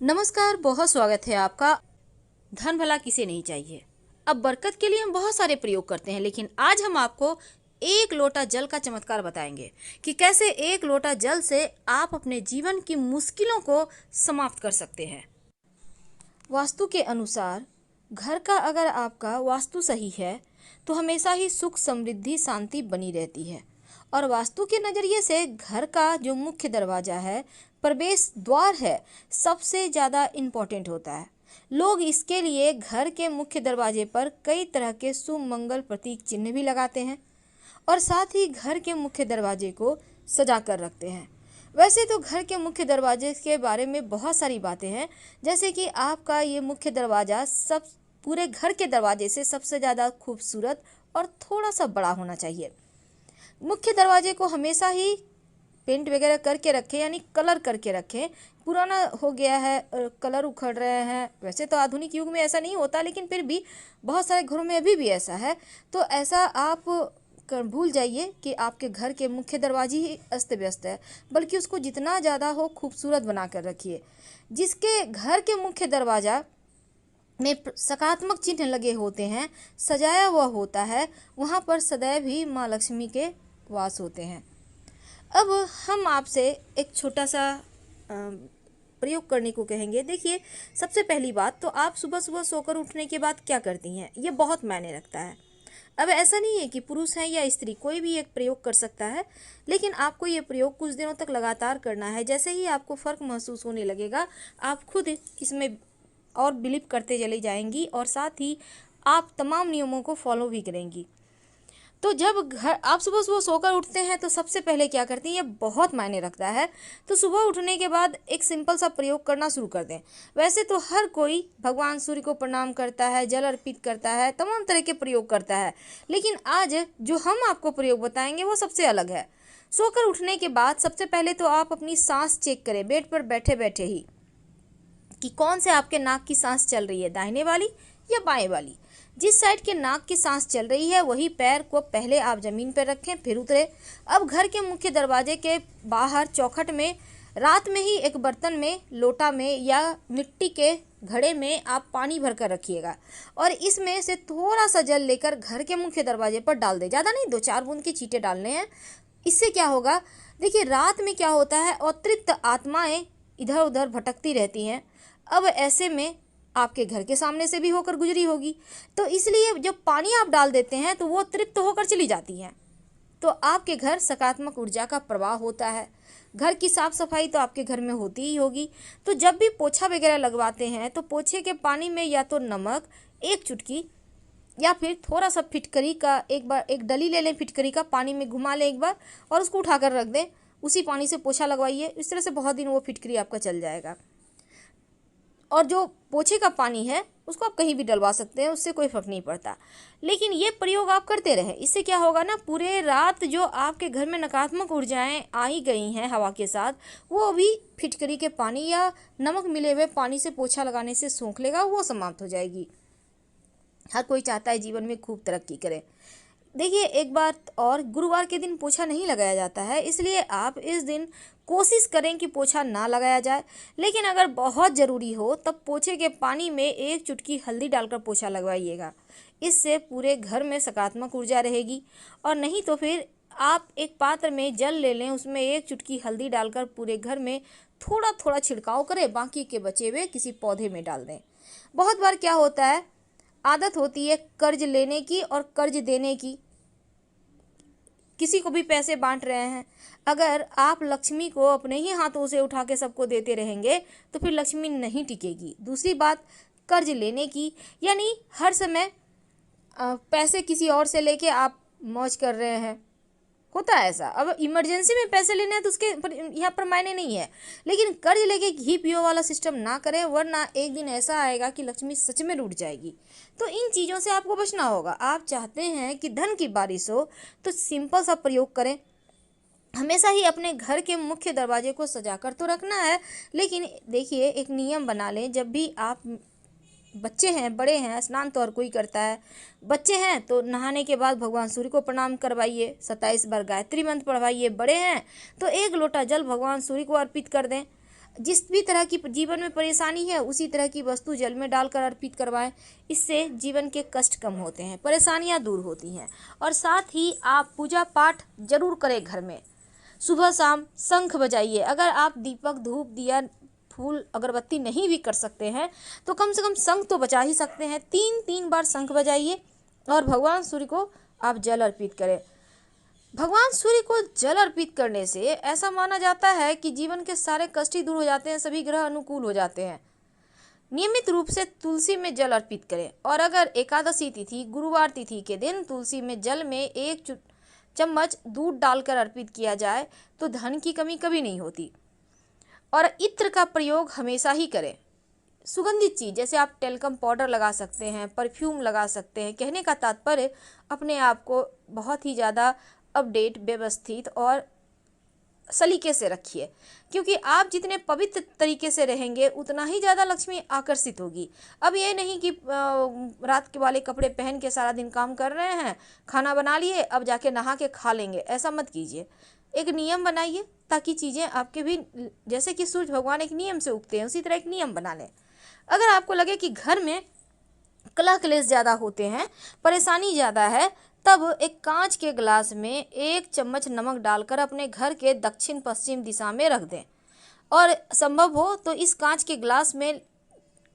नमस्कार, बहुत स्वागत है आपका। धन भला किसे नहीं चाहिए। अब बरकत के लिए हम बहुत सारे प्रयोग करते हैं, लेकिन आज हम आपको एक लोटा जल का चमत्कार बताएंगे कि कैसे एक लोटा जल से आप अपने जीवन की मुश्किलों को समाप्त कर सकते हैं। वास्तु के अनुसार घर का अगर आपका वास्तु सही है तो हमेशा ही सुख, समृद्धि, शांति बनी रहती है। और वास्तु के नज़रिए से घर का जो मुख्य दरवाज़ा है, प्रवेश द्वार है, सबसे ज़्यादा इम्पोर्टेंट होता है। लोग इसके लिए घर के मुख्य दरवाजे पर कई तरह के शुभ मंगल प्रतीक चिन्ह भी लगाते हैं और साथ ही घर के मुख्य दरवाजे को सजा कर रखते हैं। वैसे तो घर के मुख्य दरवाजे के बारे में बहुत सारी बातें हैं, जैसे कि आपका ये मुख्य दरवाज़ा सब पूरे घर के दरवाजे से सबसे ज़्यादा खूबसूरत और थोड़ा सा बड़ा होना चाहिए। मुख्य दरवाजे को हमेशा ही पेंट वगैरह करके रखें, यानी कलर करके रखें। पुराना हो गया है, कलर उखड़ रहे हैं। वैसे तो आधुनिक युग में ऐसा नहीं होता, लेकिन फिर भी बहुत सारे घरों में अभी भी ऐसा है। तो ऐसा आप भूल जाइए कि आपके घर के मुख्य दरवाजे ही अस्त व्यस्त है, बल्कि उसको जितना ज़्यादा हो खूबसूरत बना कर रखिए। जिसके घर के मुख्य दरवाज़ा में सकारात्मक चिन्ह लगे होते हैं, सजाया हुआ होता है, वहाँ पर सदैव ही माँ लक्ष्मी के वास होते हैं। अब हम आपसे एक छोटा सा प्रयोग करने को कहेंगे। देखिए, सबसे पहली बात तो आप सुबह सुबह सोकर उठने के बाद क्या करती हैं, ये बहुत मायने रखता है। अब ऐसा नहीं है कि पुरुष है या स्त्री, कोई भी एक प्रयोग कर सकता है, लेकिन आपको ये प्रयोग कुछ दिनों तक लगातार करना है। जैसे ही आपको फ़र्क महसूस होने लगेगा, आप खुद इसमें और बिलीव करते चली जाएंगी और साथ ही आप तमाम नियमों को फॉलो भी करेंगी। तो जब घर आप सुबह सुबह सोकर उठते हैं तो सबसे पहले क्या करती हैं, ये बहुत मायने रखता है। तो सुबह उठने के बाद एक सिंपल सा प्रयोग करना शुरू कर दें। वैसे तो हर कोई भगवान सूर्य को प्रणाम करता है, जल अर्पित करता है, तमाम तरह के प्रयोग करता है, लेकिन आज जो हम आपको प्रयोग बताएंगे वो सबसे अलग है। सोकर उठने के बाद सबसे पहले तो आप अपनी सांस चेक करें, बेड पर बैठे बैठे ही, कि कौन से आपके नाक की सांस चल रही है, दाहिने वाली या बाएं वाली। जिस साइड के नाक की सांस चल रही है वही पैर को पहले आप जमीन पर रखें, फिर उतरे। अब घर के मुख्य दरवाजे के बाहर चौखट में रात में ही एक बर्तन में, लोटा में या मिट्टी के घड़े में आप पानी भरकर रखिएगा और इसमें से थोड़ा सा जल लेकर घर के मुख्य दरवाजे पर डाल दें। ज़्यादा नहीं, 2-4 बूंद के छींटे डालने हैं। इससे क्या होगा, देखिए रात में क्या होता है, अतृप्त आत्माएं इधर उधर भटकती रहती हैं। अब ऐसे में आपके घर के सामने से भी होकर गुजरी होगी, तो इसलिए जब पानी आप डाल देते हैं तो वो तृप्त होकर चली जाती हैं, तो आपके घर सकारात्मक ऊर्जा का प्रवाह होता है। घर की साफ सफाई तो आपके घर में होती ही होगी। तो जब भी पोछा वगैरह लगवाते हैं तो पोछे के पानी में या तो नमक 1 चुटकी या फिर थोड़ा सा फिटकरी का, एक डली ले लें, फिटकरी का पानी में घुमा लें एक बार और उसको उठाकर रख दें। उसी पानी से पोछा लगवाइए। इस तरह से बहुत दिन वो फिटकरी आपका चल जाएगा। और जो पोछे का पानी है उसको आप कहीं भी डलवा सकते हैं, उससे कोई फर्क नहीं पड़ता। लेकिन ये प्रयोग आप करते रहें। इससे क्या होगा ना, पूरे रात जो आपके घर में नकारात्मक ऊर्जाएं आई गई हैं हवा के साथ, वो भी फिटकरी के पानी या नमक मिले हुए पानी से पोछा लगाने से सोख लेगा, वो समाप्त हो जाएगी। हर कोई चाहता है जीवन में खूब तरक्की करे। देखिए, एक बात और, गुरुवार के दिन पोछा नहीं लगाया जाता है, इसलिए आप इस दिन कोशिश करें कि पोछा ना लगाया जाए। लेकिन अगर बहुत ज़रूरी हो तब पोछे के पानी में 1 चुटकी हल्दी डालकर पोछा लगवाइएगा। इससे पूरे घर में सकारात्मक ऊर्जा रहेगी। और नहीं तो फिर आप एक पात्र में जल ले लें, उसमें 1 चुटकी हल्दी डालकर पूरे घर में थोड़ा थोड़ा छिड़काव करें, बाकी के बचे हुए किसी पौधे में डाल दें। बहुत बार क्या होता है, आदत होती है कर्ज लेने की और कर्ज देने की। किसी को भी पैसे बांट रहे हैं, अगर आप लक्ष्मी को अपने ही हाथों से उठा के सबको देते रहेंगे तो फिर लक्ष्मी नहीं टिकेगी। दूसरी बात, कर्ज लेने की, यानी हर समय पैसे किसी और से लेके आप मौज कर रहे हैं, होता है ऐसा। अब इमरजेंसी में पैसे लेने हैं तो उसके यहाँ पर मायने नहीं है, लेकिन कर्ज लेके घी पियो वाला सिस्टम ना करें, वरना एक दिन ऐसा आएगा कि लक्ष्मी सच में रूठ जाएगी। तो इन चीज़ों से आपको बचना होगा। आप चाहते हैं कि धन की बारिश हो तो सिंपल सा प्रयोग करें। हमेशा ही अपने घर के मुख्य दरवाजे को सजा कर तो रखना है, लेकिन देखिए एक नियम बना लें। जब भी आप, बच्चे हैं, बड़े हैं, स्नान तो हर कोई करता है, बच्चे हैं तो नहाने के बाद भगवान सूर्य को प्रणाम करवाइए, 27 बार गायत्री मंत्र पढ़वाइए। बड़े हैं तो 1 लोटा जल भगवान सूर्य को अर्पित कर दें। जिस भी तरह की जीवन में परेशानी है उसी तरह की वस्तु जल में डालकर अर्पित करवाएं। इससे जीवन के कष्ट कम होते हैं, परेशानियां दूर होती हैं। और साथ ही आप पूजा पाठ जरूर करें घर में। सुबह शाम शंख बजाइए। अगर आप दीपक, धूप, दिया, फूल, अगरबत्ती नहीं भी कर सकते हैं तो कम से कम शंख तो बजा ही सकते हैं। 3 बार शंख बजाइए और भगवान सूर्य को आप जल अर्पित करें। भगवान सूर्य को जल अर्पित करने से ऐसा माना जाता है कि जीवन के सारे कष्ट ही दूर हो जाते हैं, सभी ग्रह अनुकूल हो जाते हैं। नियमित रूप से तुलसी में जल अर्पित करें। और अगर एकादशी तिथि, गुरुवार तिथि के दिन तुलसी में जल में 1 चम्मच दूध डालकर अर्पित किया जाए तो धन की कमी कभी नहीं होती। और इत्र का प्रयोग हमेशा ही करें। सुगंधित चीज़ जैसे आप टेल्कम पाउडर लगा सकते हैं, परफ्यूम लगा सकते हैं। कहने का तात्पर्य अपने आप को बहुत ही ज़्यादा अपडेट, व्यवस्थित और सलीके से रखिए, क्योंकि आप जितने पवित्र तरीके से रहेंगे उतना ही ज़्यादा लक्ष्मी आकर्षित होगी। अब ये नहीं कि रात के वाले कपड़े पहन के सारा दिन काम कर रहे हैं, खाना बना लिए, अब जाके नहा के खा लेंगे, ऐसा मत कीजिए। एक नियम बनाइए ताकि चीज़ें आपके भी, जैसे कि सूर्य भगवान एक नियम से उगते हैं, उसी तरह एक नियम बना लें। अगर आपको लगे कि घर में कलह क्लेश ज़्यादा होते हैं, परेशानी ज़्यादा है, तब एक कांच के गिलास में 1 चम्मच नमक डालकर अपने घर के दक्षिण पश्चिम दिशा में रख दें। और संभव हो तो इस कांच के गिलास में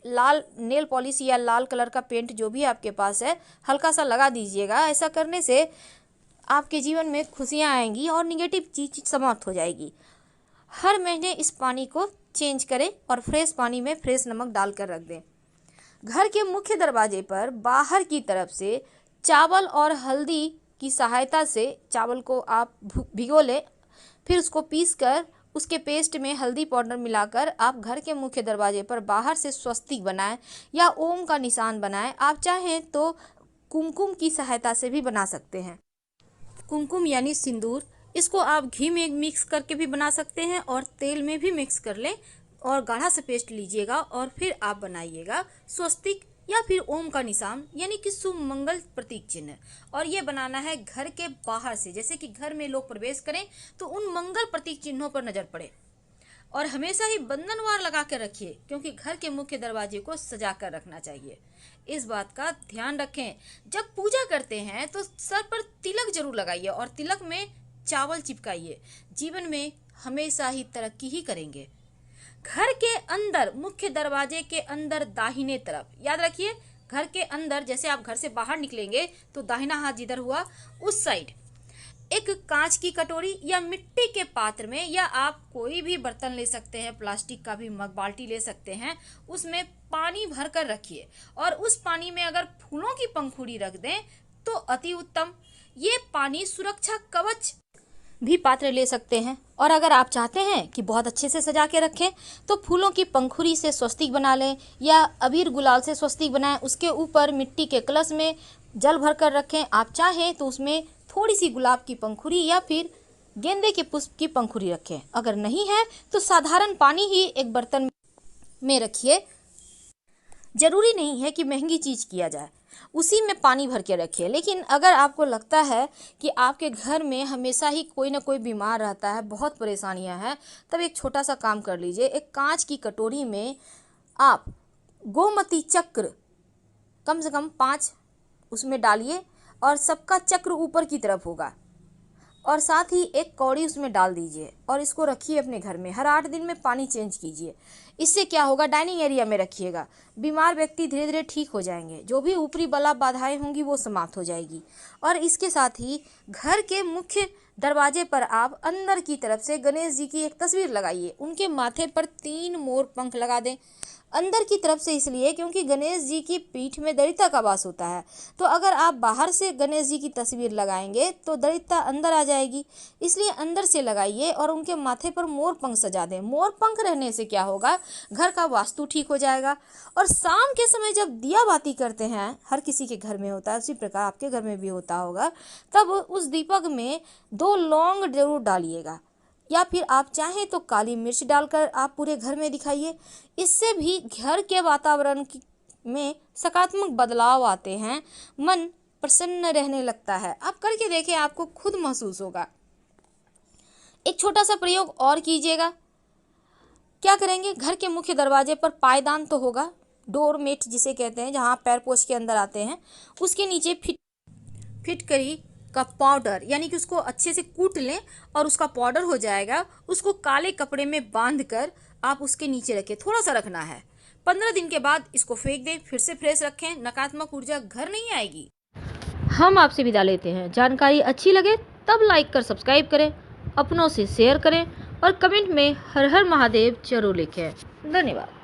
लाल नेल पॉलिश या लाल कलर का पेंट जो भी आपके पास है हल्का सा लगा दीजिएगा। ऐसा करने से आपके जीवन में खुशियाँ आएंगी और निगेटिव चीज़ समाप्त हो जाएगी। हर महीने इस पानी को चेंज करें और फ्रेश पानी में फ्रेश नमक डालकर रख दें। घर के मुख्य दरवाजे पर बाहर की तरफ से चावल और हल्दी की सहायता से चावल को आप भिगो लें, फिर उसको पीसकर उसके पेस्ट में हल्दी पाउडर मिलाकर आप घर के मुख्य दरवाजे पर बाहर से स्वस्तिक बनाएं या ओम का निशान बनाएं। आप चाहें तो कुमकुम की सहायता से भी बना सकते हैं। कुमकुम यानी सिंदूर, इसको आप घी में मिक्स करके भी बना सकते हैं और तेल में भी मिक्स कर लें और गाढ़ा सा पेस्ट लीजिएगा और फिर आप बनाइएगा स्वस्तिक या फिर ओम का निशान यानी कि शुभ मंगल प्रतीक चिन्ह। और ये बनाना है घर के बाहर से, जैसे कि घर में लोग प्रवेश करें तो उन मंगल प्रतीक चिन्हों पर नजर पड़े। और हमेशा ही बंधनवार लगा कर रखिए, क्योंकि घर के मुख्य दरवाजे को सजा कर रखना चाहिए। इस बात का ध्यान रखें। जब पूजा करते हैं तो सर पर तिलक जरूर लगाइए और तिलक में चावल चिपकाइए। जीवन में हमेशा ही तरक्की ही करेंगे। घर के अंदर, मुख्य दरवाजे के अंदर दाहिने तरफ, याद रखिए घर के अंदर, जैसे आप घर से बाहर निकलेंगे तो दाहिना हाथ जिधर हुआ उस साइड एक कांच की कटोरी या मिट्टी के पात्र में, या आप कोई भी बर्तन ले सकते हैं, प्लास्टिक का भी मग, बाल्टी ले सकते हैं, उसमें पानी भर कर रखिए और उस पानी में अगर फूलों की पंखुड़ी रख दें तो अति उत्तम। ये पानी सुरक्षा कवच भी पात्र ले सकते हैं। और अगर आप चाहते हैं कि बहुत अच्छे से सजा के रखें तो फूलों की पंखुड़ी से स्वस्तिक बना लें या अबीर गुलाल से स्वस्तिक बनाएं। उसके ऊपर मिट्टी के कलश में जल भर कर रखें। आप चाहें तो उसमें थोड़ी सी गुलाब की पंखुड़ी या फिर गेंदे के पुष्प की पंखुड़ी रखें। अगर नहीं है तो साधारण पानी ही एक बर्तन में रखिए। जरूरी नहीं है कि महंगी चीज़ किया जाए, उसी में पानी भर के रखिए। लेकिन अगर आपको लगता है कि आपके घर में हमेशा ही कोई ना कोई बीमार रहता है, बहुत परेशानियां हैं, तब एक छोटा सा काम कर लीजिए। एक कांच की कटोरी में आप गोमती चक्र कम से कम 5 उसमें डालिए और सबका चक्र ऊपर की तरफ होगा और साथ ही एक कौड़ी उसमें डाल दीजिए और इसको रखिए अपने घर में। हर 8 दिन में पानी चेंज कीजिए। इससे क्या होगा, डाइनिंग एरिया में रखिएगा। बीमार व्यक्ति धीरे धीरे ठीक हो जाएंगे, जो भी ऊपरी बला बाधाएं होंगी वो समाप्त हो जाएगी। और इसके साथ ही घर के मुख्य दरवाजे पर आप अंदर की तरफ से गणेश जी की एक तस्वीर लगाइए। उनके माथे पर 3 मोर पंख लगा दें। अंदर की तरफ से इसलिए क्योंकि गणेश जी की पीठ में दरिद्रता का वास होता है, तो अगर आप बाहर से गणेश जी की तस्वीर लगाएंगे तो दरिद्रता अंदर आ जाएगी। इसलिए अंदर से लगाइए और उनके माथे पर मोर पंख सजा दें। मोर पंख रहने से क्या होगा, घर का वास्तु ठीक हो जाएगा। और शाम के समय जब दिया बाती करते हैं, हर किसी के घर में होता है, उसी प्रकार आपके घर में भी होता होगा, तब उस दीपक में 2 लौंग जरूर डालिएगा या फिर आप चाहें तो काली मिर्च डालकर आप पूरे घर में दिखाइए। इससे भी घर के वातावरण में सकारात्मक बदलाव आते हैं, मन प्रसन्न रहने लगता है। आप करके देखें, आपको खुद महसूस होगा। एक छोटा सा प्रयोग और कीजिएगा। क्या करेंगे, घर के मुख्य दरवाजे पर पायदान तो होगा, डोर मेट जिसे कहते हैं, जहाँ पैर पोछ के अंदर आते हैं, उसके नीचे फिटकरी का पाउडर, यानी कि उसको अच्छे से कूट लें और उसका पाउडर हो जाएगा, उसको काले कपड़े में बांध कर आप उसके नीचे रखें, थोड़ा सा रखना है। 15 दिन के बाद इसको फेंक दें, फिर से फ्रेश रखें, नकारात्मक ऊर्जा घर नहीं आएगी। हम आपसे विदा लेते हैं। जानकारी अच्छी लगे तब लाइक कर सब्सक्राइब करें, अपनों से शेयर करें और कमेंट में हर हर महादेव जरूर लिखें। धन्यवाद।